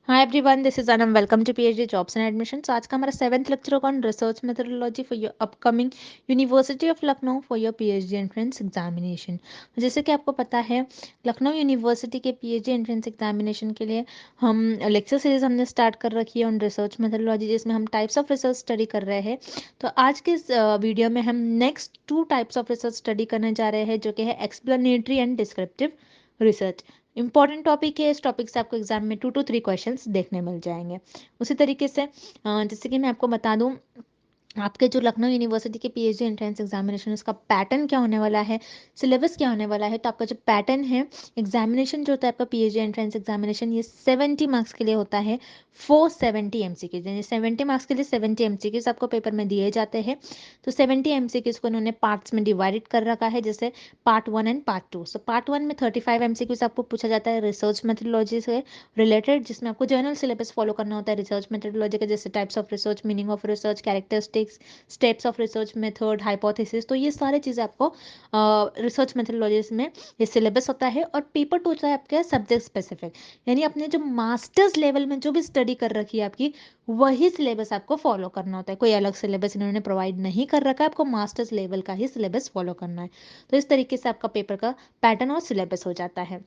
Hi everyone, this is Anam. Welcome to PhD jobs and admissions. आज का हमारा 7th lecture होगा on research methodology for your upcoming university of Lucknow for your PhD entrance examination. जैसे कि आपको पता है, लखनऊ यूनिवर्सिटी के पीएचडी एंट्रेंस एग्जामिनेशन के लिए हम लेक्चर सीरीज हमने स्टार्ट कर रखी है ऑन रिसर्च मेथोडोलॉजी, जिसमें हम टाइप्स ऑफ रिसर्च स्टडी कर रहे हैं। तो आज के इस वीडियो में हम next 2 types of research study करने जा रहे हैं, जो कि है explanatory and descriptive research. Important topic है। इस टॉपिक से आपको एग्जाम में 2 to 3 क्वेश्चंस देखने मिल जाएंगे। उसी तरीके से जैसे कि मैं आपको बता दूं, आपके जो लखनऊ यूनिवर्सिटी के पीएचडी एंट्रेंस एग्जामिनेशन, उसका पैटर्न क्या होने वाला है, सिलेबस क्या होने वाला है। तो आपका जो पैटर्न है, एग्जामिनेशन जो होता है आपका पीएचडी एंट्रेंस एग्जामिनेशन, ये 70 मार्क्स के लिए होता है। 470 एमसीक्यूज, यानी 70 मार्क्स के लिए 70 एमसीक्यूज आपको पेपर में दिए जाते हैं। तो 70 एमसीक्यूज को उन्होंने पार्ट्स में डिवाइडेड कर रखा है, जैसे part 1 and part 2। So part 1 में 35 एमसीक्यूज आपको पूछा जाता है रिसर्च मेथोडोलॉजी से रिलेटेड, जिसमें आपको जनरल सिलेबस फॉलो करना होता है रिसर्च मेथोडोलॉजी का, जैसे types of research, meaning of research, characteristics, steps of research method, hypothesis. तो ये सारी चीज़ें आपको रिसर्च मेथोडोलॉजीज में ये सिलेबस होता है। और पेपर 2 होता है आपका सब्जेक्ट स्पेसिफिक, यानी अपने जो मास्टर्स लेवल में जो भी स्टडी कर रखी है आपकी, वही सिलेबस आपको फॉलो करना होता है। कोई अलग सिलेबस इन्होंने प्रोवाइड नहीं कर रखा है, आपको मास्टर्स लेवल का ही सिलेबस फॉलो करना है। तो इस तरीके से आपका पेपर का पैटर्न और सिलेबस हो जाता है।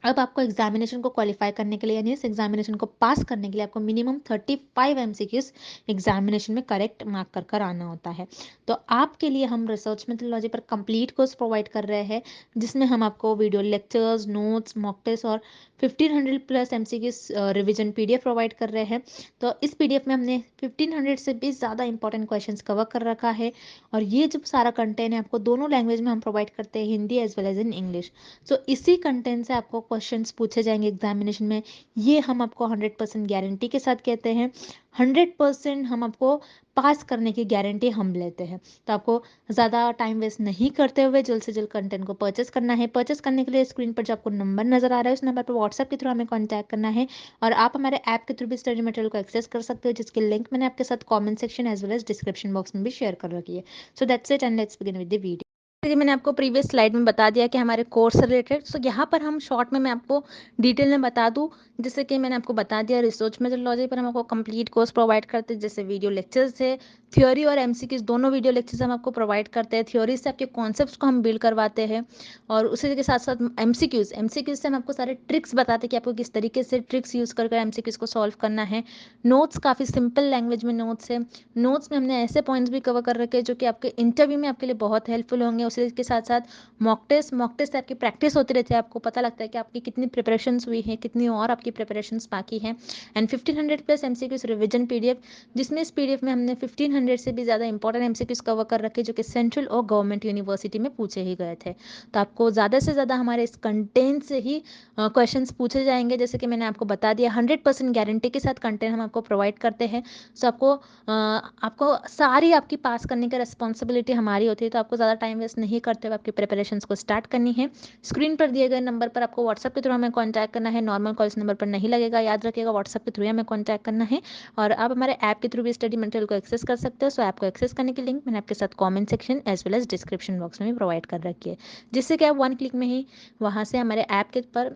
अब आपको एग्जामिनेशन को क्वालिफाई करने के लिए, यानी इस एग्जामिनेशन को पास करने के लिए, आपको मिनिमम 35 एमसीक्यूज एग्जामिनेशन में करेक्ट मार्क कर कर आना होता है। तो आपके लिए हम रिसर्च मेथोडोलॉजी पर कंप्लीट कोर्स प्रोवाइड कर रहे हैं, जिसमें हम आपको video lectures, notes, mock test और 1500 plus MCQs revision PDF provide कर रहे हैं। तो इस पीडीएफ में हमने 1500 से भी ज़्यादा इंपॉर्टेंट क्वेश्चंस कवर कर रखा है। और ये जो सारा कंटेंट है आपको दोनों लैंग्वेज में हम प्रोवाइड करते हैं, Hindi as well as in English. So इसी कंटेंट से आपको क्वेश्चंस पूछे जाएंगे एग्जामिनेशन में। ये हम आपको 100% गारंटी के साथ कहते हैं। 100% हम आपको पास करने की गारंटी हम लेते हैं। तो आपको ज़्यादा टाइम वेस्ट नहीं करते हुए जल्द से जल्द कंटेंट को परचेस करना है। परचेस करने के लिए स्क्रीन पर जो आपको नंबर नजर आ रहा है, उस नंबर पर व्हाट्सएप के थ्रू हमें कॉन्टैक्ट करना है। और आप हमारे ऐप के थ्रू भी स्टडी मटेरियल को एक्सेस कर सकते हो, जिसकी लिंक मैंने आपके साथ comment section as well as description box में भी शेयर कर रखी है। So that's it and let's begin with the video. जैसे कि मैंने आपको प्रीवियस स्लाइड में बता दिया कि हमारे कोर्स से रिलेटेड, सो यहाँ पर हम शॉर्ट में मैं आपको डिटेल में बता दूँ। जैसे कि मैंने आपको बता दिया, रिसर्च मेथोडोलॉजी पर हम आपको कंप्लीट कोर्स प्रोवाइड करते हैं, जैसे वीडियो लेक्चर्स है, थ्योरी और एमसीक्यूज दोनों वीडियो लेक्चर्स हम आपको प्रोवाइड करते हैं। थ्योरी से आपके कॉन्सेप्ट्स को हम बिल्ड करवाते हैं, और उसी के साथ साथ एमसीक्यूज से हम आपको सारे ट्रिक्स बताते हैं कि आपको किस तरीके से ट्रिक्स यूज़ कर एमसीक्यूज को सॉल्व करना है। नोट्स काफ़ी सिंपल लैंग्वेज में नोट्स है। नोट्स में हमने ऐसे पॉइंट्स भी कवर कर रखे हैं जो कि आपके इंटरव्यू में आपके लिए बहुत हेल्पफुल होंगे। उसी के साथ साथ मॉक टेस्ट से आपकी प्रैक्टिस होती रहती है, आपको पता लगता है कि आपकी कितनी प्रिपरेशंस हुई है, कितनी और आपकी प्रिपरेशंस बाकी हैं। And 1500 plus MCQs revision PDF, जिसमें इस पीडीएफ में हमने 1500 से भी ज़्यादा इंपॉर्टेंट एमसीक्यूज कवर कर रखे जो कि सेंट्रल और गवर्नमेंट यूनिवर्सिटी में पूछे ही गए थे। तो आपको ज़्यादा से ज़्यादा हमारे इस कंटेंट से ही क्वेश्चंस पूछे जाएंगे। जैसे कि मैंने आपको बता दिया, 100% गारंटी के साथ कंटेंट हम आपको प्रोवाइड करते हैं। सो आपको सारी आपकी पास करने की रिस्पॉन्सिबिलिटी हमारी होती है। तो आपको ज़्यादा टाइम वेस्ट नहीं करते हुए आपकी प्रिपरेशंस को स्टार्ट करनी है। स्क्रीन पर दिए गए नंबर पर आपको व्हाट्सएप के थ्रू हमें कॉन्टैक्ट करना है। नॉर्मल कॉल इस नंबर पर नहीं लगेगा, याद रखिएगा, व्हाट्सएप के थ्रू हमें कॉन्टैक्ट करना है। और आप हमारे ऐप के थ्रू भी स्टडी मटेरियल को एक्सेस कर सकते हो। सो ऐप को एक्सेस करने की लिंक मैंने आपके साथ comment section as well as description box में भी प्रोवाइड कर रखी है, जिससे कि आप 1 क्लिक में ही वहाँ से हमारे ऐप के पर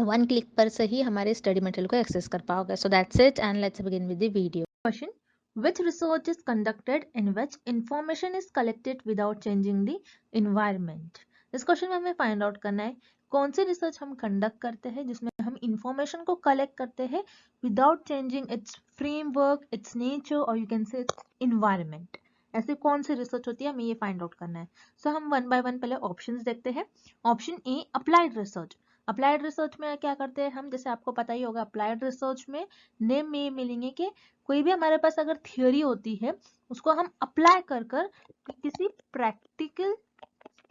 1 क्लिक पर से ही हमारे स्टडी मटेरियल को एक्सेस कर पाओगे। सो that's it and let's begin with the video. Question: which research is conducted in which information is collected without changing the environment? इस क्वेश्चन में हमें फाइंड आउट करना है कौन सी रिसर्च हम कंडक्ट करते हैं जिसमें हम इंफॉर्मेशन को कलेक्ट करते हैं without changing its framework, its nature, और you can say its environment. ऐसी कौन सी रिसर्च होती है, हमें ये फाइंड आउट करना है। सो हम 1 बाय 1 पहले ऑप्शंस देखते हैं। Option A, applied research. Applied research में क्या करते हैं हम, जैसे आपको पता ही होगा, अप्लाइड रिसर्च में नेम में मिलेंगे कि कोई भी हमारे पास अगर थियोरी होती है, उसको हम अप्लाई कर कर किसी प्रैक्टिकल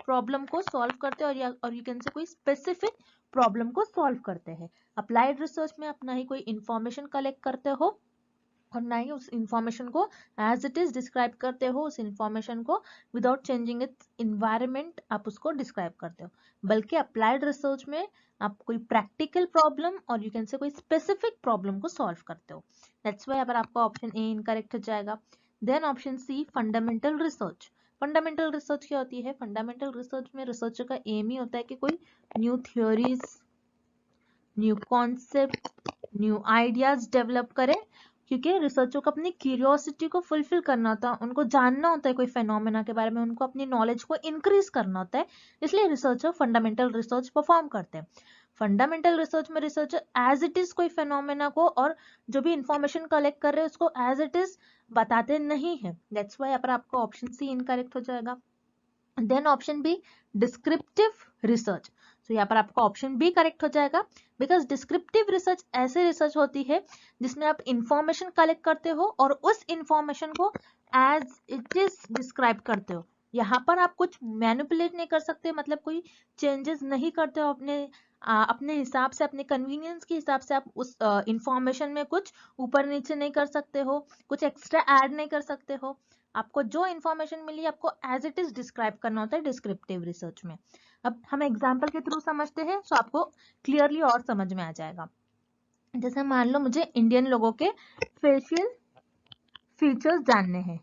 प्रॉब्लम को सॉल्व करते हैं, और यू कैन से कोई स्पेसिफिक प्रॉब्लम को सॉल्व करते हैं। अप्लाइड रिसर्च में आप ना ही कोई इंफॉर्मेशन कलेक्ट करते हो और ना ही उस इंफॉर्मेशन को एज इट इज डिस्क्राइब करते हो, उस इंफॉर्मेशन को विदाउट चेंजिंग इट्स इन्वायरमेंट आप उसको डिस्क्राइब करते हो, बल्कि अप्लाइड रिसर्च में आप कोई प्रैक्टिकल प्रॉब्लम और यू कैन से कोई स्पेसिफिक प्रॉब्लम को सॉल्व करते हो। दैट्स वाई अगर आपका ऑप्शन ए इनकरेक्ट हो जाएगा। Then option C, fundamental research. Fundamental research क्या होती है? फंडामेंटल रिसर्च में रिसर्चर का एम ही होता है कि कोई new theories, new concept, new ideas develop करें, क्योंकि रिसर्चर को अपनी क्यूरियोसिटी को फुलफिल करना होता है, उनको जानना होता है कोई फेनोमेना के बारे में, उनको अपनी नॉलेज को इंक्रीज करना होता है, इसलिए रिसर्चर फंडामेंटल रिसर्च परफॉर्म करते हैं। फंडामेंटल रिसर्च में रिसर्चर एज इट इज कोई फेनोमेना को और जो भी इंफॉर्मेशन कलेक्ट कर रहे हैं उसको एज इट इज बताते नहीं है। दैट्स वाई यहाँ पर आपका ऑप्शन सी इनकरेक्ट हो जाएगा। Then option B descriptive research, तो यहाँ पर आपका ऑप्शन बी करेक्ट हो जाएगा, बिकॉज डिस्क्रिप्टिव रिसर्च ऐसे रिसर्च होती है जिसमें आप इंफॉर्मेशन कलेक्ट करते हो और उस इंफॉर्मेशन को एज इट इज डिस्क्राइब करते हो। यहाँ पर आप कुछ मैनिपुलेट नहीं कर सकते, मतलब कोई चेंजेस नहीं करते हो अपने हिसाब से, अपने कन्वीनियंस के हिसाब से आप उस इंफॉर्मेशन में कुछ ऊपर नीचे नहीं कर सकते हो, कुछ एक्स्ट्रा ऐड नहीं कर सकते हो। आपको जो इंफॉर्मेशन मिली आपको एज इट इज डिस्क्राइब करना होता है डिस्क्रिप्टिव रिसर्च में। अब हम एग्जांपल के थ्रू समझते हैं तो आपको क्लियरली और समझ में आ जाएगा। जैसे मान लो मुझे इंडियन लोगों के फेशियल फीचर्स जानने हैं।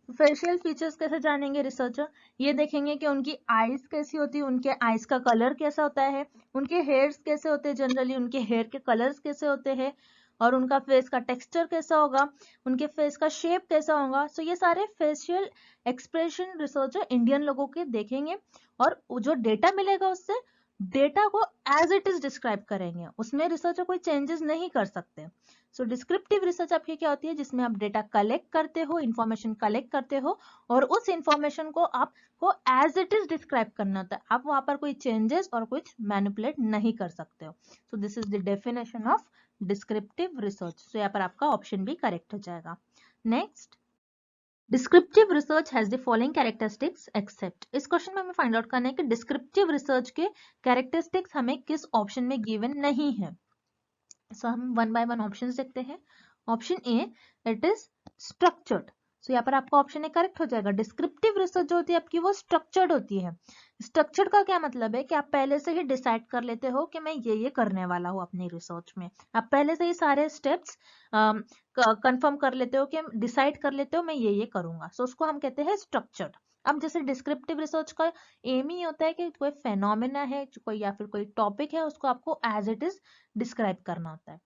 फेशियल फीचर्स कैसे जानेंगे रिसर्चर? ये देखेंगे कि उनकी आईज कैसी होती है, उनके आईज का कलर कैसा होता है, उनके हेयर्स कैसे होते हैं, जनरली उनके हेयर के कलर्स कैसे होते हैं, और उनका फेस का टेक्सचर कैसा होगा, उनके फेस का शेप कैसा होगा। सो ये सारे फेशियल एक्सप्रेशन रिसर्चर इंडियन लोगों के देखेंगे और जो डेटा मिलेगा उससे डेटा को एज इट इज डिस्क्राइब करेंगे, उसमें रिसर्चर कोई चेंजेस नहीं कर सकते। सो डिस्क्रिप्टिव रिसर्च आपकी क्या होती है, जिसमें आप डेटा कलेक्ट करते हो, इंफॉर्मेशन कलेक्ट करते हो और उस इंफॉर्मेशन को आपको एज इट इज डिस्क्राइब करना होता है, आप वहां पर कोई चेंजेस और कुछ मैनिपुलेट नहीं कर सकते हो। So this is the definition of descriptive research. So यहाँ पर आपका ऑप्शन भी करेक्ट हो जाएगा। Next, descriptive research has the following characteristics except. इस क्वेश्चन में हमें फाइंड आउट करना है कि डिस्क्रिप्टिव रिसर्च के कैरेक्टरिस्टिक्स हमें किस ऑप्शन में गिवन नहीं है। सो हम वन बाय वन ऑप्शंस देखते हैं। Option A, it is structured. So यहाँ पर आपका ऑप्शन ए करेक्ट हो जाएगा। डिस्क्रिप्टिव रिसर्च जो होती है आपकी वो स्ट्रक्चर्ड होती है। स्ट्रक्चर्ड का क्या मतलब है कि आप पहले से ही डिसाइड कर लेते हो कि मैं ये करने वाला हूँ अपनी रिसर्च में, आप पहले से ही सारे स्टेप्स कंफर्म कर लेते हो कि डिसाइड कर लेते हो मैं ये करूंगा। सो उसको हम कहते हैं स्ट्रक्चर्ड। अब जैसे डिस्क्रिप्टिव रिसर्च का एम ही होता है कि कोई फेनोमेना है, कोई या फिर कोई टॉपिक है, उसको आपको एज इट इज डिस्क्राइब करना होता है।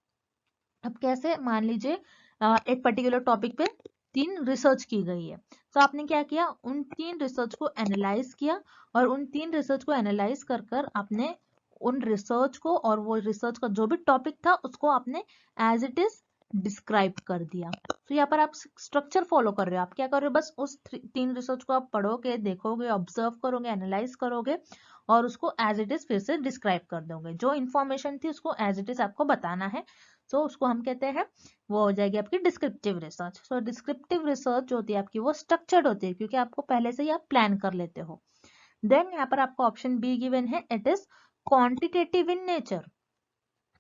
अब कैसे, मान लीजिए एक पर्टिकुलर टॉपिक पे 3 रिसर्च की गई है, तो आपने क्या किया, उन 3 रिसर्च को एनालाइज किया और उन 3 रिसर्च को एनालाइज कर कर आपने उन रिसर्च को और वो रिसर्च का जो भी टॉपिक था उसको आपने एज इट इज डिस्क्राइब कर दिया। तो यहाँ पर आप स्ट्रक्चर फॉलो कर रहे हो। आप क्या कर रहे हो, बस उस 3 रिसर्च को आप पढ़ोगे, देखोगे, ऑब्जर्व करोगे, एनालाइज करोगे और उसको एज इट इज फिर से डिस्क्राइब कर दोगे। जो इन्फॉर्मेशन थी उसको एज इट इज आपको बताना है, तो उसको हम कहते हैं, वो हो जाएगी आपकी डिस्क्रिप्टिव रिसर्च। सो डिस्क्रिप्टिव रिसर्च जो होती है आपकी वो स्ट्रक्चर्ड होती है, क्योंकि आपको पहले से ही आप प्लान कर लेते हो। देन यहाँ पर आपको ऑप्शन बी गिवन है, it is quantitative in nature.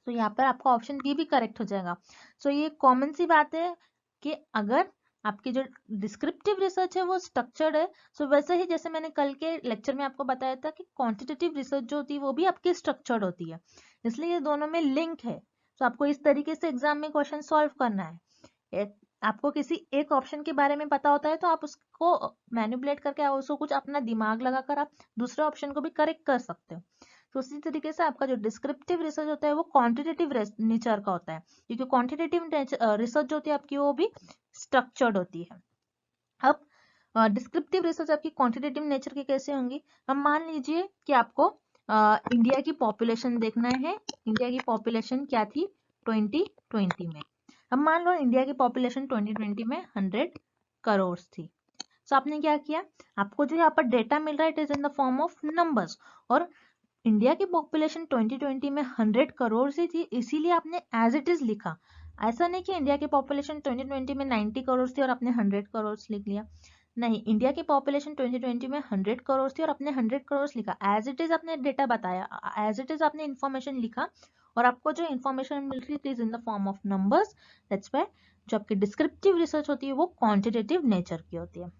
तो यहाँ पर आपका ऑप्शन बी भी करेक्ट हो जाएगा। सो ये कॉमन सी बात है कि अगर आपकी जो डिस्क्रिप्टिव रिसर्च है वो स्ट्रक्चर्ड है, सो वैसे ही जैसे मैंने कल के लेक्चर में आपको बताया था कि क्वांटिटेटिव रिसर्च जो होती है वो भी आपकी स्ट्रक्चर्ड होती है, इसलिए ये दोनों में लिंक है। तो आपको इस तरीके से एग्जाम में क्वेश्चन सॉल्व करना है। आपको किसी एक ऑप्शन के बारे में पता होता है तो आप उसको मैनिपुलेट करके उसको कुछ अपना दिमाग लगाकर आप दूसरे ऑप्शन को भी करेक्ट कर सकते हो। तो उसी तरीके से आपका जो डिस्क्रिप्टिव रिसर्च होता है वो क्वांटिटेटिव नेचर का होता है, क्योंकि क्वांटिटेटिव रिसर्च जो होती है आपकी वो भी स्ट्रक्चर्ड होती है। अब डिस्क्रिप्टिव रिसर्च आपकी क्वांटिटेटिव नेचर की कैसे होंगी? हम मान लीजिए कि आपको इंडिया की पॉपुलेशन देखना है। इंडिया की पॉपुलेशन क्या थी 2020 में? अब मान लो इंडिया की पॉपुलेशन 2020 में 100 करोड़ थी। तो आपने क्या किया, आपको जो यहाँ पर डेटा मिल रहा है it is in the form of numbers, और इंडिया की पॉपुलेशन 2020 में 100 करोड़ से थी, इसीलिए आपने एज इट इज लिखा। ऐसा नहीं कि इंडिया की पॉपुलेशन 2020 में 90 करोड़ थी और आपने 100 करोड़ लिख लिया। नहीं, इंडिया की पॉपुलेशन 2020 में 100 करोड़ थी और आपने 100 करोड़ लिखा। एज इट इज आपने डेटा बताया, एज इट इज आपने इन्फॉर्मेशन लिखा और आपको जो इन्फॉर्मेशन मिल रही थी in the form of numbers. That's why जो आपकी डिस्क्रिप्टिव रिसर्च होती है वो क्वांटिटेटिव नेचर की होती है।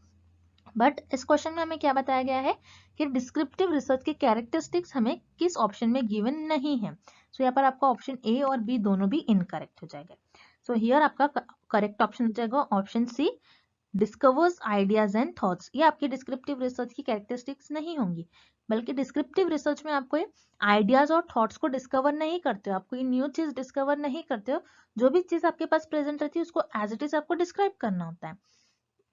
बट इस क्वेश्चन में हमें क्या बताया गया है कि डिस्क्रिप्टिव रिसर्च के कैरेक्टरिस्टिक्स हमें किस ऑप्शन में गिवन नहीं है। सो यहाँ पर आपका ऑप्शन ए और बी दोनों भी इनकरेक्ट हो जाएगा। सो हियर आपका करेक्ट ऑप्शन हो जाएगा option C, discovers ideas and thoughts. ये आपकी डिस्क्रिप्टिव रिसर्च की कैरेक्टरिस्टिक्स नहीं होंगी, बल्कि डिस्क्रिप्टिव रिसर्च में आप कोई आइडियाज और थॉट्स को डिस्कवर नहीं करते हो, आप कोई न्यू चीज डिस्कवर नहीं करते हो, जो भी चीज आपके पास प्रेजेंट रहती है उसको एज इट इज आपको डिस्क्राइब करना होता है।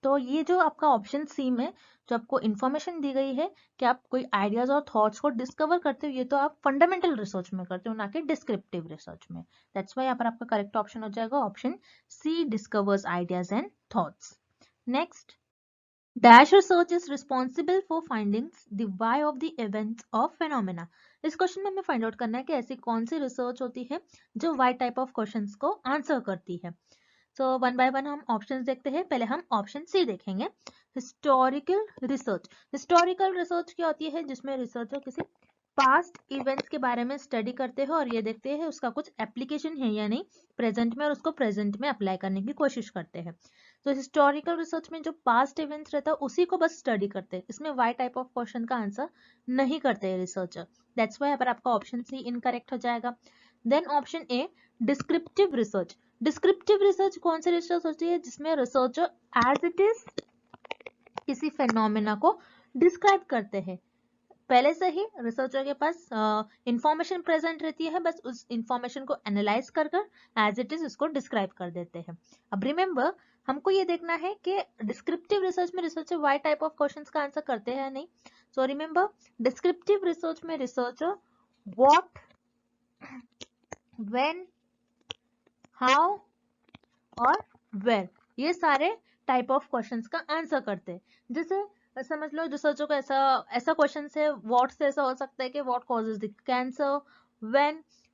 तो ये जो आपका ऑप्शन सी में जो आपको इन्फॉर्मेशन दी गई है कि आप कोई आइडियाज और थॉट्स को डिस्कवर करते हो, ये तो आप फंडामेंटल रिसर्च में करते हो, ना कि डिस्क्रिप्टिव रिसर्च में। दैट्स व्हाई यहाँ पर आपका करेक्ट ऑप्शन हो जाएगा option C, discovers ideas and thoughts. Next, dash research is responsible for findings the why of the events of phenomena. इस क्वेश्चन में हमें फाइंड आउट करना है कि ऐसी कौन सी रिसर्च होती है जो वाई टाइप ऑफ क्वेश्चंस को आंसर करती है। सो वन बाय वन हम ऑप्शंस देखते हैं। पहले हम ऑप्शन सी देखेंगे, हिस्टोरिकल रिसर्च। हिस्टोरिकल रिसर्च क्या होती है, जिसमें रिसर्चर किसी पास्ट इवेंट्स के बारे में स्टडी करते हैं और ये देखते हैं उसका कुछ एप्लीकेशन है या नहीं प्रेजेंट में, और उसको प्रेजेंट में अप्लाई करने की कोशिश करते हैं। तो हिस्टोरिकल रिसर्च में जो पास्ट इवेंट्स रहता है उसी को बस स्टडी करते हैं, इसमें वाई टाइप ऑफ क्वेश्चन का आंसर नहीं करते हैं रिसर्चर। दैट्स वाई पर आपका ऑप्शन सी इनकरेक्ट हो जाएगा। Then option A, descriptive research. Descriptive research कौन सी रिसर्च होती है, जिसमें रिसर्चर एज इट इज किसी फेनोमेना को डिस्क्राइब करते हैं। पहले से ही रिसर्चर के पास इंफॉर्मेशन प्रेजेंट रहती है, बस उस इंफॉर्मेशन को एनालाइज कर एज इट इज उसको डिस्क्राइब कर देते हैं। अब रिमेंबर, हमको ये देखना है कि डिस्क्रिप्टिव रिसर्च में researcher why type of questions का आंसर करते हैं या नहीं। सो रिमेंबर, डिस्क्रिप्टिव रिसर्च में रिसर्चर व्हाट, व्हेन, हाउ और वेयर, ये सारे टाइप ऑफ क्वेश्चंस का आंसर करते हैं। जैसे समझ लो रिसर्चर को ऐसा ऐसा क्वेश्चन है, व्हाट से ऐसा हो सकता है कि what causes the cancer,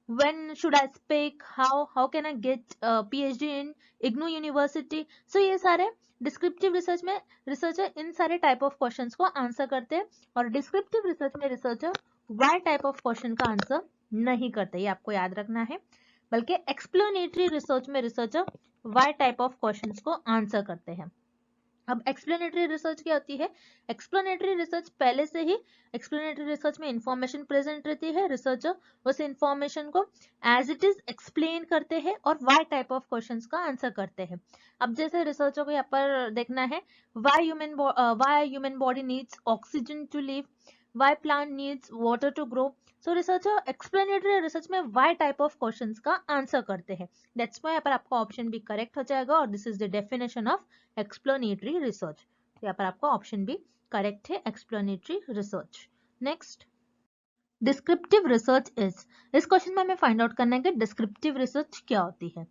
when should I speak, how can I get PhD in IGNOU university. So ये सारे डिस्क्रिप्टिव रिसर्च में रिसर्चर इन सारे टाइप ऑफ क्वेश्चंस को आंसर करते हैं, और डिस्क्रिप्टिव रिसर्च में researcher why type of question का आंसर नहीं करते, ये आपको याद रखना है। बल्कि एक्सप्लेनेटरी रिसर्च में researcher why type of questions को आंसर करते हैं। अब एक्सप्लेनेटरी रिसर्च क्या होती है, एक्सप्लेनेटरी रिसर्च पहले से ही एक्सप्लेनेटरी रिसर्च में इंफॉर्मेशन प्रेजेंट रहती है, रिसर्चर उस इंफॉर्मेशन को एज इट इज एक्सप्लेन करते हैं और वाई टाइप ऑफ क्वेश्चंस का आंसर करते हैं। अब जैसे रिसर्चर को यहाँ पर देखना है, why human body needs oxygen to live, why plant needs water to grow. So researcher explanatory research में वाई टाइप ऑफ क्वेश्चंस का आंसर करते हैं। दैट्स व्हाई यहाँ पर आपका ऑप्शन भी करेक्ट हो जाएगा, और this is the definition of explanatory research. यहाँ पर आपका ऑप्शन भी करेक्ट है, explanatory research. Next, descriptive research is. इस क्वेश्चन में हमें फाइंड आउट करना है कि डिस्क्रिप्टिव रिसर्च क्या होती है।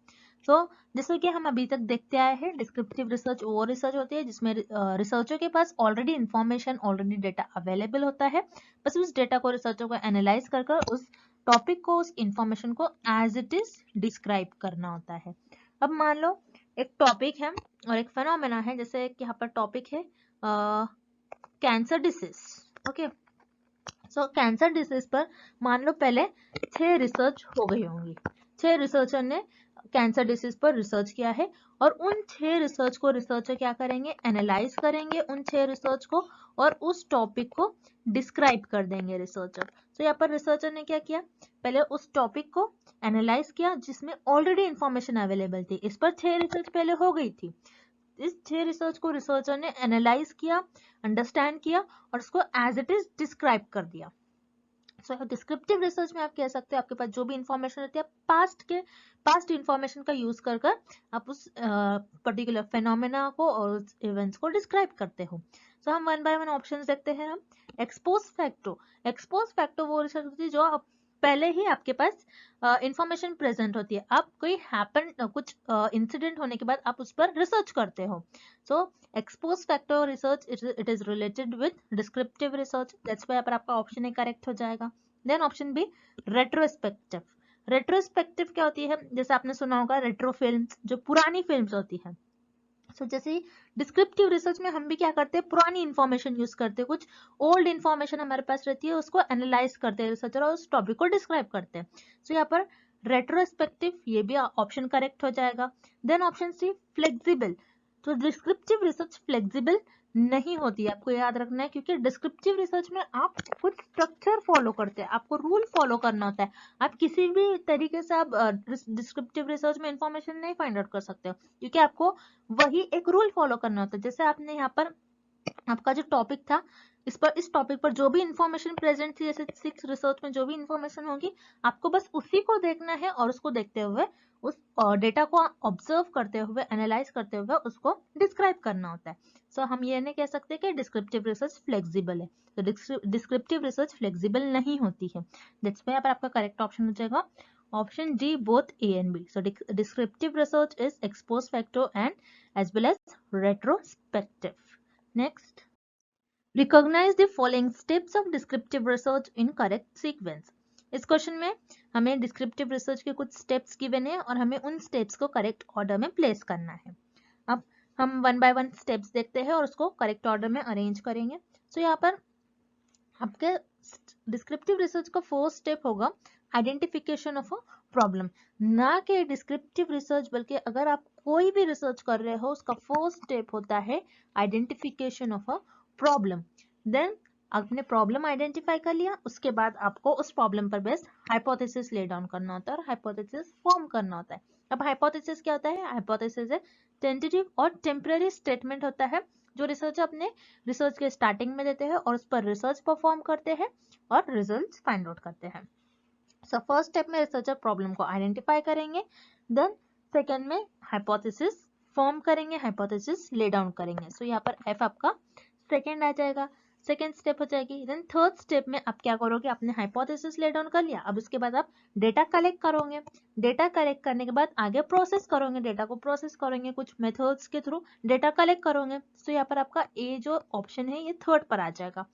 सो जैसे कि हम अभी तक देखते आए हैं, डिस्क्रिप्टिव रिसर्च वो रिसर्च होती है जिसमें रिसर्चर के पास already information, already data available होता है, बस उस डेटा को रिसर्चर को एनालाइज कर उस टॉपिक को, उस इंफॉर्मेशन को एज इट इज डिस्क्राइब करना होता है। अब मान लो एक टॉपिक है और एक फेनोमेना है, जैसे कि यहाँ पर टॉपिक है कैंसर डिसीज। ओके, सो कैंसर डिसीज पर मान लो पहले 6 रिसर्च हो गई होंगी, 6 रिसर्चर ने कैंसर डिसीज पर रिसर्च किया है, और उन 6 रिसर्च को रिसर्चर क्या करेंगे, एनालाइज करेंगे उन 6 रिसर्च को, और उस टॉपिक को डिस्क्राइब कर देंगे रिसर्चर। तो यहाँ पर रिसर्चर ने क्या किया, पहले उस टॉपिक को एनालाइज किया जिसमें ऑलरेडी इंफॉर्मेशन अवेलेबल थी, इस पर 6 रिसर्च पहले हो गई थी, इस 6 रिसर्च को रिसर्चर ने एनालाइज किया, अंडरस्टैंड किया और उसको एज इट इज डिस्क्राइब कर दिया। सो डिस्क्रिप्टिव रिसर्च में आप कह सकते हो आपके पास जो भी इंफॉर्मेशन रहती है पास्ट इंफॉर्मेशन का यूज कर आप उस पर्टिकुलर फेनोमेना को और उस इवेंट्स को डिस्क्राइब करते हो। सो हम वन बाय वन ऑप्शंस देखते हैं। हम एक्सपोज फैक्टो वो रिसर्च होती है जो पहले ही आपके पास इंफॉर्मेशन प्रेजेंट होती है, आप कोई कुछ इंसिडेंट होने के बाद आप उस पर रिसर्च करते हो। So ex post facto research it is related with descriptive research, that's why पर आपका ऑप्शन ए करेक्ट हो जाएगा। Then option B, retrospective. Retrospective क्या होती है, जैसे आपने सुना होगा रेट्रो फिल्म्स, जो पुरानी फिल्म्स होती है। सो जैसे डिस्क्रिप्टिव रिसर्च में हम भी क्या करते हैं, पुरानी इंफॉर्मेशन यूज करते हैं, कुछ ओल्ड इंफॉर्मेशन हमारे पास रहती है, उसको एनालाइज करते हैं रिसर्चर और उस टॉपिक को डिस्क्राइब करते हैं। सो यहाँ पर रेट्रोस्पेक्टिव, ये भी ऑप्शन करेक्ट हो जाएगा। Then option C, flexible. तो डिस्क्रिप्टिव रिसर्च फ्लेक्सिबल नहीं होती है, आपको याद रखना है, क्योंकि डिस्क्रिप्टिव रिसर्च में आप कुछ स्ट्रक्चर फॉलो करते हैं, आपको रूल फॉलो करना होता है, आप किसी भी तरीके से आप डिस्क्रिप्टिव रिसर्च में इंफॉर्मेशन नहीं फाइंड आउट कर सकते हो, क्योंकि आपको वही एक रूल फॉलो करना होता है। जैसे आपने यहाँ पर आपका जो टॉपिक था, इस टॉपिक पर जो भी इंफॉर्मेशन प्रेजेंट थी, जैसे 6 रिसर्च में जो भी इंफॉर्मेशन होगी, आपको बस उसी को देखना है और उसको देखते हुए, उस डेटा को ऑब्जर्व करते हुए, एनालाइज करते हुए उसको डिस्क्राइब करना होता है। सो हम ये नहीं कह सकते कि डिस्क्रिप्टिव रिसर्च फ्लेक्सिबल है, तो डिस्क्रिप्टिव रिसर्च फ्लेक्सिबल नहीं होती है। दैट्स व्हाई आपका करेक्ट ऑप्शन हो जाएगा option D, both A and B. So descriptive research is ex post facto and as well as retrospective. Next, recognize the following steps of descriptive research in correct sequence। इस question में हमें descriptive research के कुछ steps given है और हमें उन steps को करेक्ट ऑर्डर में प्लेस करना है। अब हम वन बाय वन स्टेप्स देखते हैं और उसको करेक्ट ऑर्डर में अरेंज करेंगे। सो यहाँ पर आपके डिस्क्रिप्टिव रिसर्च का फर्स्ट स्टेप होगा आइडेंटिफिकेशन ऑफ अ प्रॉब्लम। ना कि डिस्क्रिप्टिव रिसर्च, बल्कि अगर आप कोई भी रिसर्च कर रहे हो उसका फर्स्ट स्टेप होता है identification of a problem. Then आपने प्रॉब्लम आइडेंटिफाई कर लिया, उसके बाद आपको उस प्रॉब्लम पर बेस्ड हाइपोथेसिस ले डाउन करना होता है और हाइपोथेसिस फॉर्म करना होता है। अब हाइपोथेसिस क्या होता है? हाइपोथेसिस है टेंटेटिव और टेम्पररी स्टेटमेंट होता है जो रिसर्चर अपने रिसर्च के स्टार्टिंग में देते हैं और उस पर रिसर्च परफॉर्म करते हैं और रिजल्ट्स फाइंड आउट करते हैं। सो फर्स्ट स्टेप में रिसर्चर प्रॉब्लम को आइडेंटिफाई करेंगे, देन सेकंड में हाइपोथेसिस फॉर्म करेंगे, हाइपोथेसिस ले डाउन करेंगे। सो यहाँ पर एफ आपका सेकंड आ जाएगा, सेकंड स्टेप हो जाएगी। देन थर्ड स्टेप में आप क्या करोगे? आपने हाइपोथेसिस ले डाउन कर लिया, अब उसके बाद आप डेटा कलेक्ट करोगे, डेटा कलेक्ट करने के बाद आगे प्रोसेस करोगे, डेटा को प्रोसेस करेंगे कुछ मेथड्स के थ्रू, डेटा कलेक्ट करोगे। सो यहाँ पर आपका ए जो ऑप्शन है ये थर्ड पर आ जाएगा।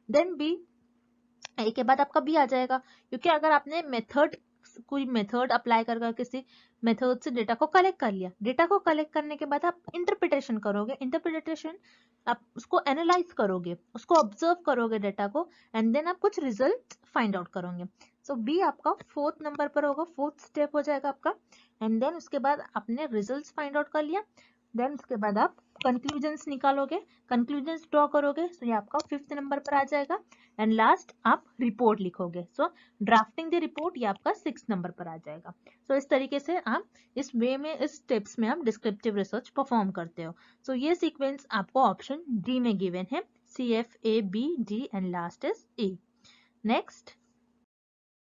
देन बी, ए के बाद आपका बी आ जाएगा, क्योंकि अगर आपने कोई मेथड अप्लाई कर किसी मेथड से डेटा को कलेक्ट कर लिया, डेटा को कलेक्ट करने के बाद आप इंटरप्रिटेशन करोगे, इंटरप्रिटेशन आप उसको एनालाइज करोगे, उसको ऑब्जर्व करोगे डेटा को, एंड देन आप कुछ रिजल्ट फाइंड आउट करोगे। सो बी आपका फोर्थ नंबर पर होगा, फोर्थ स्टेप हो जाएगा आपका। एंड देन उसके बाद आपने रिजल्ट फाइंड आउट कर लिया, देन उसके बाद आप कंक्लूजन्स निकालोगे, कंक्लूजन्स ड्रॉ करोगे। सो ये आपका फिफ्थ नंबर पर आ जाएगा। एंड लास्ट आप रिपोर्ट लिखोगे। सो ड्राफ्टिंग द रिपोर्ट ये आपका 6 नंबर पर आ जाएगा। सो इस तरीके से आप इस वे में, इस स्टेप्स में आप डिस्क्रिप्टिव रिसर्च परफॉर्म करते हो। सो ये सीक्वेंस आपको ऑप्शन डी में गिवन है, CFABD and last is E। Next,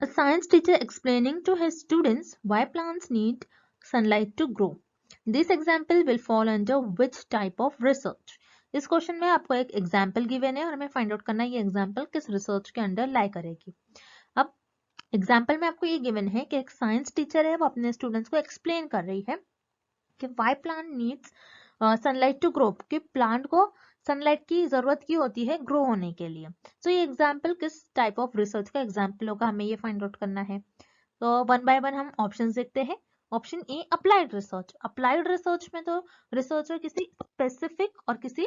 a science teacher explaining to his students why plants need sunlight to grow. This example will fall under which type of research? इस question में आपको एक example given है और हमें find out करना है ये एग्जाम्पल किस रिसर्च के अंडर लाई करेगी। अब एग्जाम्पल में आपको ये गिवन है कि एक साइंस टीचर है, वो अपने स्टूडेंट्स को एक्सप्लेन कर रही है कि why plant needs sunlight to grow, कि प्लांट को सनलाइट की जरूरत की होती है ग्रो होने के लिए। तो ये एग्जाम्पल किस टाइप ऑफ रिसर्च का एग्जाम्पल होगा, हमें ये फाइंड आउट करना है। तो वन बाय वन हम ऑप्शंस देखते हैं। Option A, applied research. Applied research में तो रिसर्चर किसी स्पेसिफिक और किसी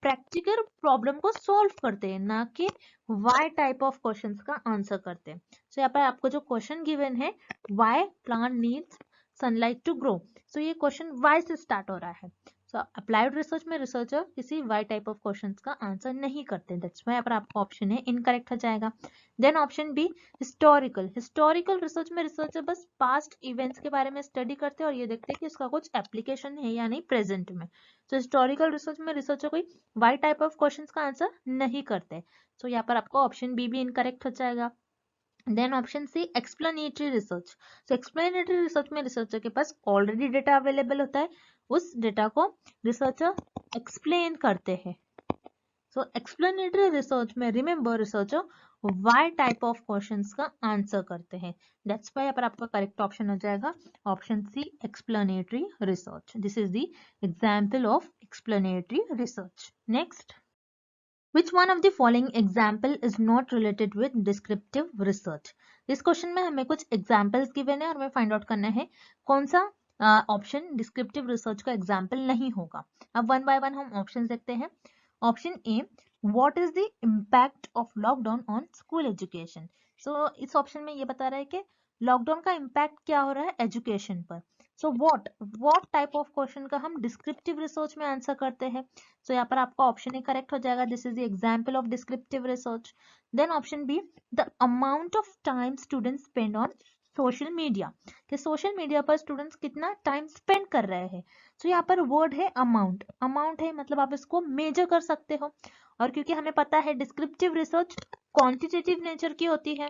प्रैक्टिकल प्रॉब्लम को सॉल्व करते हैं, ना कि वाई टाइप ऑफ क्वेश्चंस का आंसर करते हैं। तो यहाँ पर आपको जो क्वेश्चन गिवन है, why plant needs sunlight to grow, so ये क्वेश्चन वाई से स्टार्ट हो रहा है। सो अप्लाइड रिसर्च में रिसर्चर किसी वाई टाइप ऑफ क्वेश्चंस का आंसर नहीं करते, दैट्स व्हाई पर आपका ऑप्शन है इनकरेक्ट हो जाएगा। Then option B, historical. Historical research में रिसर्चर बस पास्ट इवेंट्स के बारे में स्टडी करते हैं और ये देखते हैं कि इसका कुछ एप्लीकेशन है या नहीं प्रेजेंट में। तो हिस्टोरिकल रिसर्च में रिसर्चर कोई वाई टाइप ऑफ क्वेश्चंस का आंसर नहीं करते। सो यहाँ पर आपको ऑप्शन बी भी इनकरेक्ट हो जाएगा। Then option C, explanatory research. So explanatory research में रिसर्चर के पास ऑलरेडी डेटा अवेलेबल होता है, उस डेटा को रिसर्चर एक्सप्लेन करते हैं। सो एक्सप्लेनेटरी रिसर्च में remember researcher why type of questions का आंसर करते हैं, दैट्स व्हाई पर आपका करेक्ट ऑप्शन हो जाएगा option C, explanatory research. This is the example of explanatory research. Next, Which one of the following example is not related with descriptive research? इस question में हमें कुछ एग्जाम्पल्स गिवन है और हमें फाइंड आउट करना है कौन सा ऑप्शन डिस्क्रिप्टिव रिसर्च का एग्जाम्पल नहीं होगा। अब वन बाय वन हम ऑप्शन देखते हैं। Option A, what is the impact of lockdown on school education. So इस ऑप्शन में ये बता रहा है कि लॉकडाउन का इम्पैक्ट क्या हो रहा है एजुकेशन पर। So what type of question का हम डिस्क्रिप्टिव रिसर्च में आंसर करते हैं। सो यहाँ पर आपका ऑप्शन ए करेक्ट हो जाएगा, this is the example of descriptive research. Then option B, the amount of time students spend on social media, कि सोशल मीडिया पर स्टूडेंट्स कितना टाइम स्पेंड कर रहे हैं। तो यहाँ पर वर्ड है अमाउंट, अमाउंट है मतलब आप इसको मेजर कर सकते हो। और क्योंकि हमें पता है डिस्क्रिप्टिव रिसर्च क्वांटिटेटिव नेचर की होती है,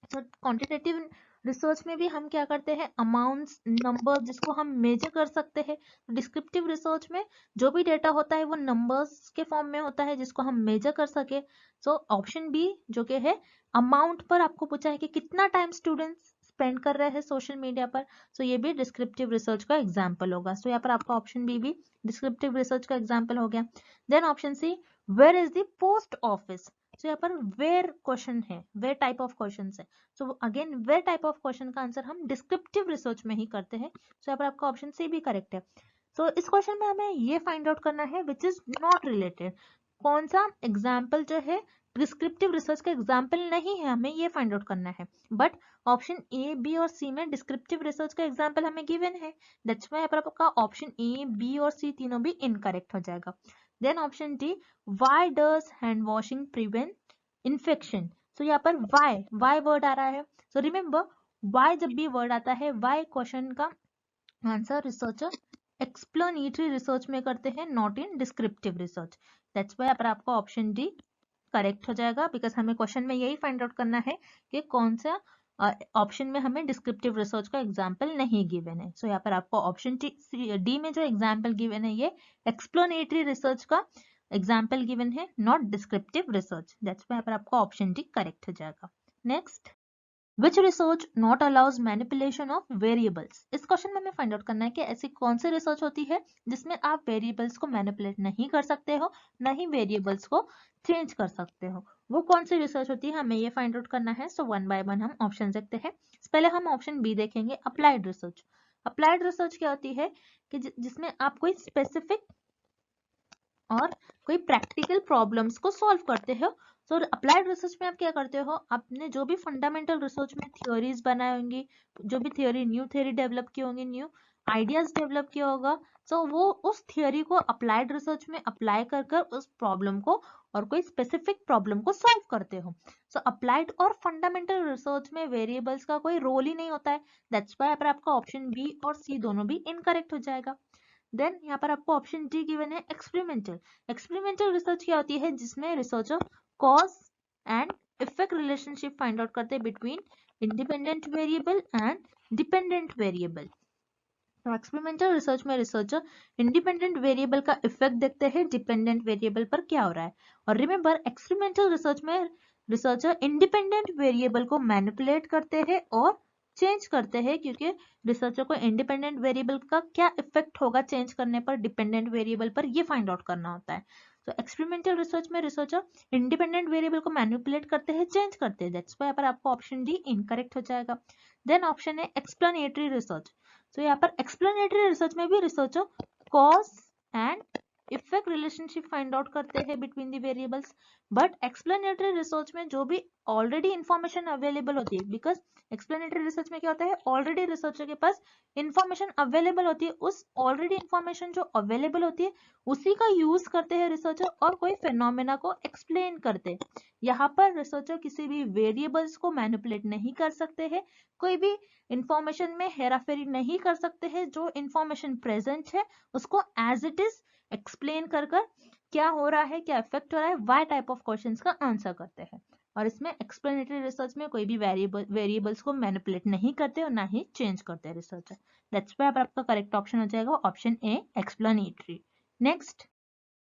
तो क्वांटिटेटिव रिसर्च में भी हम क्या करते हैं, अमाउंट्स, नंबर जिसको हम मेजर कर सकते हैं। डिस्क्रिप्टिव रिसर्च में जो भी डेटा होता है वो नंबर्स के फॉर्म में होता है जिसको हम मेजर कर सके। सो ऑप्शन बी जो कि है अमाउंट पर आपको पूछा है कि कितना टाइम स्टूडेंट्स स्पेंड कर रहे हैं सोशल मीडिया पर, सो ये भी डिस्क्रिप्टिव रिसर्च का एग्जाम्पल होगा। सो यहाँ पर आपका ऑप्शन बी भी डिस्क्रिप्टिव रिसर्च का एग्जाम्पल हो गया। Then option C, where is the post office. तो यहाँ पर वेयर क्वेश्चन है, वेयर टाइप ऑफ क्वेश्चन है। So again where type of question का आंसर हम डिस्क्रिप्टिव रिसर्च में ही करते हैं। सो यहाँ पर आपका ऑप्शन सी भी करेक्ट है। सो इस क्वेश्चन में हमें ये फाइंड आउट करना है विच इज नॉट रिलेटेड, कौन सा एग्जाम्पल जो है डिस्क्रिप्टिव रिसर्च का एग्जाम्पल नहीं है, हमें ये फाइंड आउट करना है। बट ऑप्शन ए, बी और सी में डिस्क्रिप्टिव रिसर्च का एग्जाम्पल हमें गिवन है, दैट्स व्हाई यहाँ पर आपका ऑप्शन ए, बी और सी तीनों भी इनकरेक्ट हो जाएगा। Then option D, why does hand washing prevent infection. तो यहाँ पर वाई वर्ड आ रहा है। सो रिमेम्बर वाई जब भी वर्ड आता है, वाई क्वेश्चन का आंसर रिसर्चर एक्सप्लेनेटरी रिसर्च में करते हैं, not in descriptive research. That's why पर आपका ऑप्शन डी करेक्ट हो जाएगा, बिकॉज हमें क्वेश्चन में यही फाइंड आउट करना है कि कौन सा ऑप्शन में हमें डिस्क्रिप्टिव रिसर्च का एग्जाम्पल नहीं गिवन है। सो यहाँ पर आपको ऑप्शन डी में जो एग्जाम्पल गिवन है ये एक्सप्लेनेटरी रिसर्च का एग्जाम्पल गिवन है, not descriptive research. That's why पर आपको ऑप्शन डी करेक्ट हो जाएगा। Next, which research not allows manipulation of variables. इस क्वेश्चन में हमें फाइंड आउट करना है कि ऐसी कौन सी रिसर्च होती है जिसमें आप वेरिएबल्स को मैनिपुलेट नहीं कर सकते हो, न ही वेरिएबल्स को चेंज कर सकते हो। वो कौन सी रिसर्च होती है हमें ये फाइंड आउट करना है। सो वन बाय वन हम ऑप्शन देखते हैं। पहले हम ऑप्शन बी देखेंगे, अप्लाइड रिसर्च। अप्लाइड रिसर्च क्या होती है कि जिसमें आप कोई स्पेसिफिक और कोई प्रैक्टिकल प्रॉब्लम्स को सॉल्व करते हो। तो अप्लाइड रिसर्च में आप क्या करते हो, आपने जो भी फंडामेंटल रिसर्च में थ्योरीज बनाई होंगी, जो भी थ्योरी न्यू थ्योरी डेवलप की होंगी, न्यू आइडियाज डेवलप किया होगा, तो वो उस थ्योरी को अप्लाइड रिसर्च में अप्लाई कर कर उस प्रॉब्लम को और कोई स्पेसिफिक प्रॉब्लम को सॉल्व करते हो। सो अप्लाइड और फंडामेंटल रिसर्च में वेरिएबल्स का कोई रोल ही नहीं होता है। दैट्स व्हाई पर आपका ऑप्शन बी और सी दोनों भी इनकरेक्ट हो जाएगा। देन यहाँ पर आपको ऑप्शन डी गिवन है एक्सपेरिमेंटल। एक्सपेरिमेंटल रिसर्च क्या होती है जिसमें researcher cause and effect relationship find out करते हैं between independent variable and dependent variable. तो एक्सपेरिमेंटल रिसर्च में रिसर्चर इंडिपेंडेंट वेरिएबल का इफेक्ट देखते हैं डिपेंडेंट वेरिएबल पर क्या हो रहा है। और रिमेंबर एक्सपेरिमेंटल रिसर्च में रिसर्चर इंडिपेंडेंट वेरिएबल को मैनिपुलेट करते हैं और चेंज करते हैं, क्योंकि रिसर्चर को इंडिपेंडेंट वेरिएबल का क्या इफेक्ट होगा चेंज करने पर डिपेंडेंट वेरिएबल पर, ये फाइंड आउट करना होता है। तो एक्सपेरिमेंटल रिसर्च में रिसर्चर इंडिपेंडेंट वेरिएबल को मैनिपुलेट करते हैं, चेंज करते हैं। दैट्स व्हाई पर आपको ऑप्शन डी इनकरेक्ट हो जाएगा। देन ऑप्शन है एक्सप्लेनेटरी रिसर्च। तो यहाँ पर एक्सप्लेनेटरी रिसर्च में भी researcher cause and effect relationship find out करते हैं between the variables. But explanatory research में जो भी ऑलरेडी इंफॉर्मेशन अवेलेबल होती है, बिकॉज एक्सप्लेनेटरी रिसर्च में क्या होता है, ऑलरेडी रिसर्चर के पास इंफॉर्मेशन अवेलेबल होती है, उस ऑलरेडी इंफॉर्मेशन जो अवेलेबल होती है उसी का यूज करते हैं रिसर्चर और कोई फिनोमेना को एक्सप्लेन करते हैं। यहाँ पर रिसर्चर किसी भी वेरिएबल्स को मैनिपुलेट नहीं कर सकते हैं, कोई भी इंफॉर्मेशन में हेराफेरी नहीं कर सकते हैं। जो इंफॉर्मेशन प्रेजेंट है उसको एज इट इज एक्सप्लेन कर कर क्या हो रहा है, क्या इफेक्ट हो रहा है, वाई टाइप ऑफ क्वेश्चंस का आंसर करते हैं। और इसमें एक्सप्लेनेटरी रिसर्च में कोई भी वेरिएबल्स को मैनिपुलेट नहीं करते और ना ही चेंज करते हैं रिसर्चर। दैट्स व्हाई आपका करेक्ट ऑप्शन हो जाएगा option A explanatory. Next,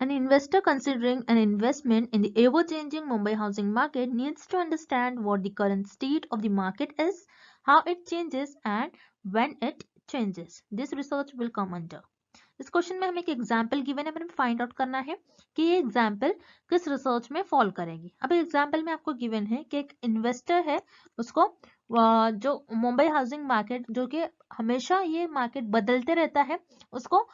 an investor considering an investment in the ever-changing Mumbai housing market needs to understand what the current state of the market is, how it changes, and when it changes. This research will come under. इस question में हमें एक example given है, हमें find out करना है कि ये एग्जाम्पल किस रिसर्च में फॉल करेगी। अब एग्जाम्पल में आपको गिवन है कि एक इन्वेस्टर है, उसको जो मुंबई हाउसिंग मार्केट जो कि हमेशा ये मार्केट बदलते रहता है, उसको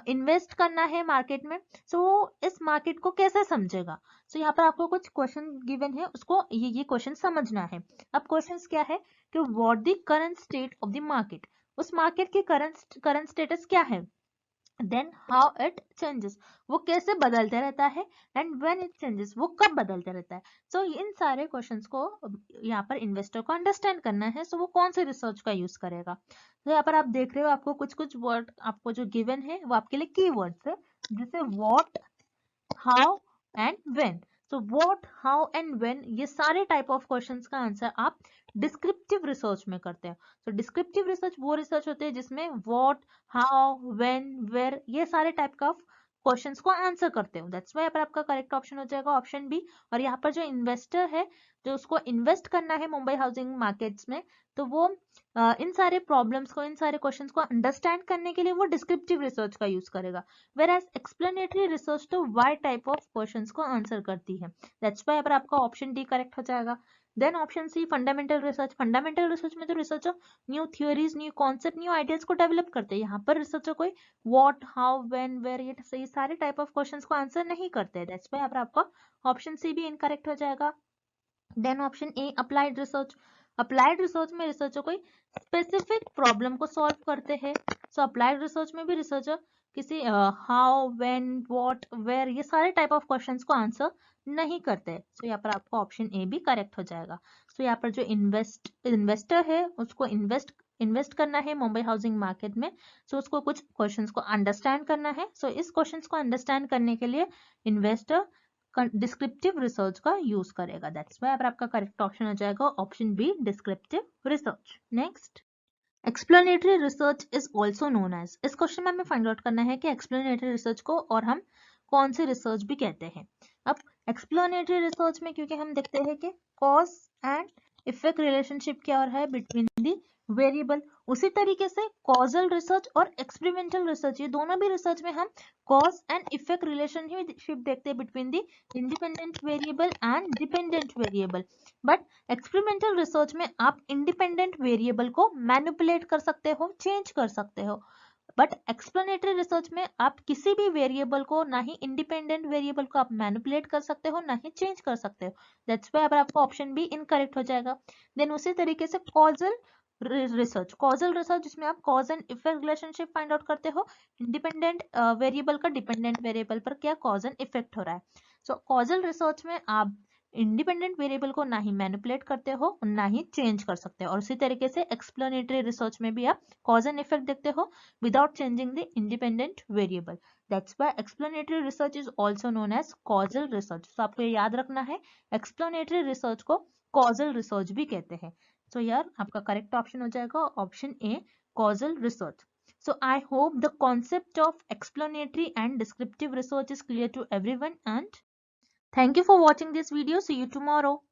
इन्वेस्ट करना है मार्केट में। सो इस मार्केट को कैसे समझेगा। सो यहाँ पर आपको कुछ क्वेश्चन गिवन है, उसको ये क्वेश्चन समझना है। अब क्वेश्चन क्या है कि what the current state of the market, उस मार्केट की करंट स्टेटस क्या है। देन हाउ इट चेंजेस, वो कैसे बदलते रहता है, एंड व्हेन इट चेंजेस, वो कब बदलते रहता है। सो इन सारे क्वेश्चंस को यहाँ पर इन्वेस्टर को अंडरस्टैंड करना है। सो वो कौन से रिसर्च का यूज करेगा। तो यहाँ पर आप देख रहे हो आपको कुछ कुछ वर्ड आपको जो गिवन है वो आपके लिए की वर्ड्स है, जैसे what, how and when. So what, how and when, ये सारे टाइप ऑफ क्वेश्चंस का आंसर आप डिस्क्रिप्टिव रिसर्च में करते हैं। तो डिस्क्रिप्टिव रिसर्च वो रिसर्च होते हैं जिसमें व्हाट, हाउ, व्हेन, वेयर, ये सारे टाइप का क्वेश्चंस को आंसर करते हो। दैट्स व्हाई पर आपका करेक्ट ऑप्शन हो जाएगा ऑप्शन बी। और यहाँ पर जो इन्वेस्टर है, जो उसको इन्वेस्ट करना है मुंबई हाउसिंग मार्केट्स में, तो वो इन सारे प्रॉब्लम्स को, इन सारे क्वेश्चंस को अंडरस्टैंड करने के लिए वो डिस्क्रिप्टिव रिसर्च का यूज करेगा। whereas explanatory research तो y type of questions को आंसर करती है। That's why पर आपका ऑप्शन डी करेक्ट हो जाएगा। Then option C fundamental research. Fundamental research में तो researcher new theories, new concept, new ideas को डेवलप करते हैं। यहाँ पर रिसर्चर कोई व्हाट, हाउ, व्हेन, वेयर, ये सारे टाइप ऑफ क्वेश्चंस को आंसर नहीं करते हैं। दैट्स व्हाई पर आपका ऑप्शन सी भी इनकरेक्ट हो जाएगा। Then option A applied research. Applied research में रिसर्चर कोई स्पेसिफिक प्रॉब्लम को सॉल्व करते हैं। सो अप्लाइड रिसर्च में भी रिसर्चर किसी हाउ, व्हेन, व्हाट, वेयर, ये सारे टाइप ऑफ क्वेश्चंस को आंसर नहीं करते। सो यहाँ पर आपका ऑप्शन ए भी करेक्ट हो जाएगा। सो यहाँ पर जो इन्वेस्टर है उसको इन्वेस्ट करना है मुंबई हाउसिंग मार्केट में। सो उसको कुछ क्वेश्चंस को अंडरस्टैंड करना है। सो इस क्वेश्चंस को अंडरस्टैंड करने के लिए इन्वेस्टर डिस्क्रिप्टिव रिसर्च का यूज करेगा। दैट्स व्हाई अब आपका करेक्ट ऑप्शन हो जाएगा option B, descriptive research. Next, explanatory research is also known as. इस क्वेश्चन में हमें फाइंड आउट करना है कि एक्सप्लेनेटरी रिसर्च को और हम कौन सी रिसर्च भी कहते हैं। अब एक्सप्लेनेटरी रिसर्च में क्योंकि हम देखते हैं कि कॉज एंड इफेक्ट रिलेशनशिप क्या हो रहा है बिटवीन दी वेरिएबल, उसी तरीके से कॉजल रिसर्च और एक्सपेरिमेंटल रिसर्च, ये दोनों भी रिसर्च में हम कॉज एंड इफेक्ट रिलेशनशिप देखते हैं between the independent variable and dependent variable. But experimental research में आप इंडिपेंडेंट वेरिएबल को मैनिपुलेट कर सकते हो, चेंज कर सकते हो। बट एक्सप्लेनेटरी रिसर्च में आप किसी भी वेरिएबल को, ना ही इंडिपेंडेंट वेरिएबल को आप मैनिपुलेट कर सकते हो, ना ही चेंज कर सकते हो। दैट्स व्हाई अब आपका ऑप्शन बी इनकरेक्ट हो जाएगा। देन उसी तरीके से कॉजल रिसर्च जिसमें आप cause and effect relationship find out करते हो, इंडिपेंडेंट वेरिएबल का डिपेंडेंट वेरिएबल पर क्या कॉज एंड इफेक्ट हो रहा है। सो कॉजल रिसर्च में आप इंडिपेंडेंट वेरिएबल को ना ही मैनिपुलेट करते हो ना ही चेंज कर सकते हो। और उसी तरीके से एक्सप्लेनेटरी रिसर्च में भी आप कॉज एंड इफेक्ट देखते हो without changing the independent variable. That's why explanatory research is also known as causal research. तो आपको याद रखना है एक्सप्लेनेटरी रिसर्च को कॉजल रिसर्च भी कहते हैं। सो यार आपका करेक्ट ऑप्शन हो जाएगा option A, causal research. So I hope the concept of explanatory and descriptive research is clear to everyone, and thank you for watching this video. See you tomorrow.